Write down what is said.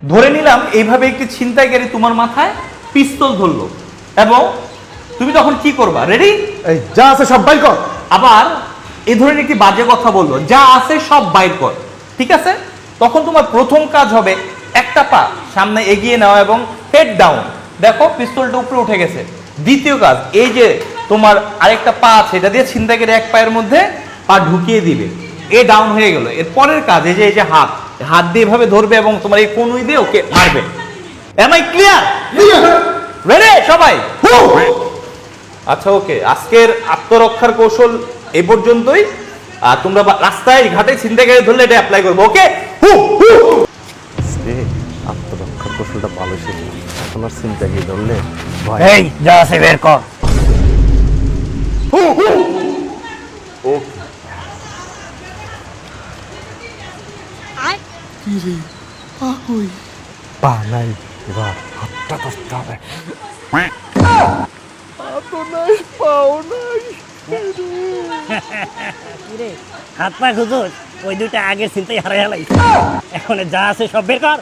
ধরে নিলাম এইভাবে একটি ছিনতাইকারী তোমার মাথায় পিস্তল ধরলো এবং তুমি তখন কি করবা? রেডি? এই যা আছে সব বাইর কর। আবার এই ধরনের একটি বাজে কথা বললো, যা আছে সব বাইর কর। ঠিক আছে? তখন তোমার প্রথম কাজ হবে একটা পা সামনে এগিয়ে নেওয়া এবং হেড ডাউন। দেখো পিস্তলটা উপরে উঠে গেছে। দ্বিতীয় কাজ, এই যে তোমার আরেকটা পা আছে, এটা দিয়ে ছিনতাইকারী এক পায়ের মধ্যে পা ঢুকিয়ে দিবে, এ ডাউন হয়ে গেল। এর পরের কাজ এই যে হাত হাত দিয়ে এভাবে ধরবে এবং তোমার এই কনুই দিয়ে ওকে মারবে। M I clear? রেডি সবাই? আচ্ছা ওকে, আজকের আত্মরক্ষার কৌশল এই পর্যন্তই। আর তোমরা রাস্তায় ঘাটে ছিনতাইকারী ধরলে এটা অ্যাপ্লাই করবো। ওকে? আত্মরক্ষার কৌশলটা ভালো ছিল, এখন আর চিন্তাকে ধরলে ভয়। এই যা আছে বের কর। ওকে। পা নাই, এবার হাতটা ধরতে হবে। কিরে হাত পা খুঁজোস? ওই দুইটা আগের চিন্তাই হারাই হালাই। এখন যা আছে সব বের কর।